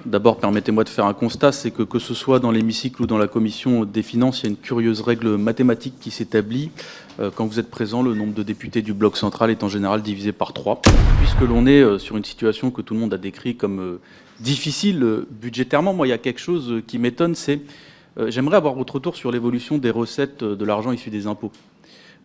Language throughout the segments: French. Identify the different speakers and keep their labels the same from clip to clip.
Speaker 1: D'abord, permettez-moi de faire un constat, c'est que ce soit dans l'hémicycle ou dans la commission des finances, il y a une curieuse règle mathématique qui s'établit. Quand vous êtes présent, le nombre de députés du bloc central est en général divisé par 3, puisque l'on est sur une situation que tout le monde a décrit comme difficile budgétairement. Moi, il y a quelque chose qui m'étonne, c'est j'aimerais avoir votre retour sur l'évolution des recettes de l'argent issu des impôts.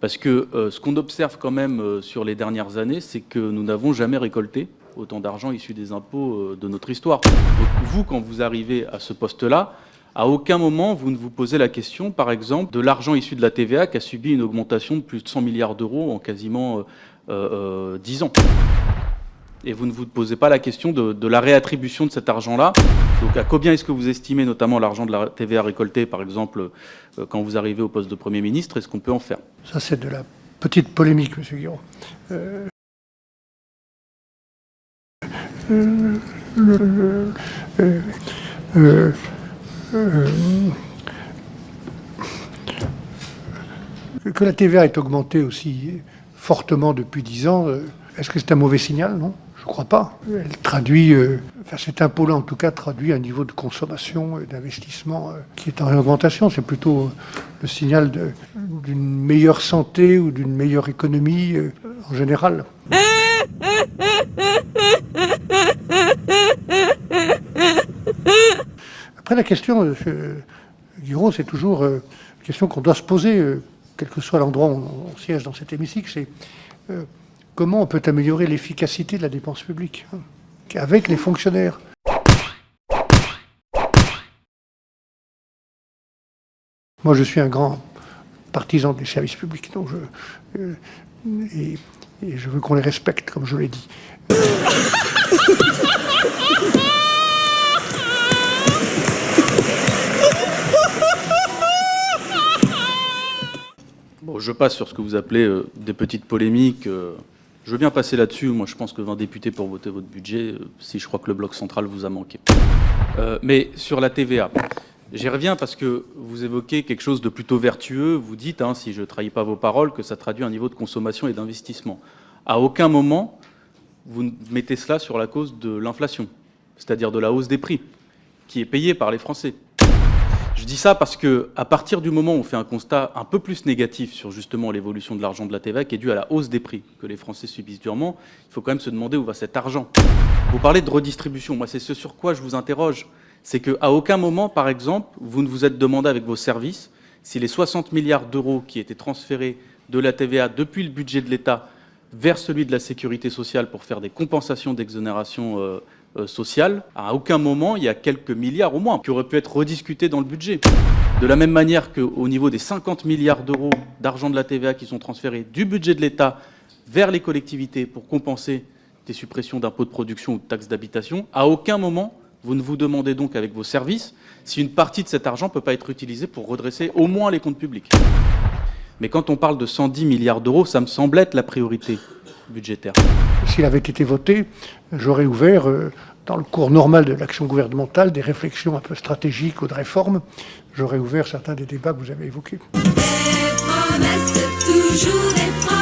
Speaker 1: Parce que ce qu'on observe quand même sur les dernières années, c'est que nous n'avons jamais récolté autant d'argent issu des impôts de notre histoire. Donc vous, quand vous arrivez à ce poste-là, à aucun moment vous ne vous posez la question, par exemple, de l'argent issu de la TVA qui a subi une augmentation de plus de 100 milliards d'euros en quasiment 10 ans. Et vous ne vous posez pas la question de la réattribution de cet argent-là. Donc à combien est-ce que vous estimez notamment l'argent de la TVA récolté, par exemple, quand vous arrivez au poste de Premier ministre, est-ce qu'on peut en faire?
Speaker 2: Ça, c'est de la petite polémique, M. Guiraud. Que la TVA est augmentée aussi fortement depuis 10 ans, est-ce que c'est un mauvais signal? Non, je ne crois pas. Elle traduit, cet impôt-là en tout cas traduit un niveau de consommation et d'investissement qui est en augmentation. C'est plutôt le signal d'une meilleure santé ou d'une meilleure économie en général. Après, la question, M. Guiraud, c'est toujours une question qu'on doit se poser, quel que soit l'endroit où on siège dans cet hémicycle, c'est comment on peut améliorer l'efficacité de la dépense publique avec les fonctionnaires. Moi, je suis un grand partisan des services publics, donc et je veux qu'on les respecte, comme je l'ai dit.
Speaker 1: Bon, je passe sur ce que vous appelez des petites polémiques. Je veux bien passer là-dessus. Moi, je pense que 20 députés pour voter votre budget, si je crois que le bloc central vous a manqué. Mais sur la TVA, j'y reviens parce que vous évoquez quelque chose de plutôt vertueux. Vous dites, si je ne trahis pas vos paroles, que ça traduit un niveau de consommation et d'investissement. À aucun moment, vous mettez cela sur la cause de l'inflation, c'est-à-dire de la hausse des prix, qui est payée par les Français. Je dis ça parce qu'à partir du moment où on fait un constat un peu plus négatif sur justement l'évolution de l'argent de la TVA qui est due à la hausse des prix que les Français subissent durement, il faut quand même se demander où va cet argent. Vous parlez de redistribution, moi c'est ce sur quoi je vous interroge. C'est qu'à aucun moment, par exemple, vous ne vous êtes demandé avec vos services si les 60 milliards d'euros qui étaient transférés de la TVA depuis le budget de l'État vers celui de la sécurité sociale pour faire des compensations d'exonération sociale, à aucun moment, il y a quelques milliards au moins qui auraient pu être rediscutés dans le budget. De la même manière qu'au niveau des 50 milliards d'euros d'argent de la TVA qui sont transférés du budget de l'État vers les collectivités pour compenser des suppressions d'impôts de production ou de taxes d'habitation, à aucun moment, vous ne vous demandez donc avec vos services si une partie de cet argent ne peut pas être utilisée pour redresser au moins les comptes publics. Mais quand on parle de 110 milliards d'euros, ça me semble être la priorité budgétaire.
Speaker 2: S'il avait été voté, j'aurais ouvert, dans le cours normal de l'action gouvernementale, des réflexions un peu stratégiques ou de réformes. J'aurais ouvert certains des débats que vous avez évoqués.
Speaker 3: Des promesses, toujours des promesses.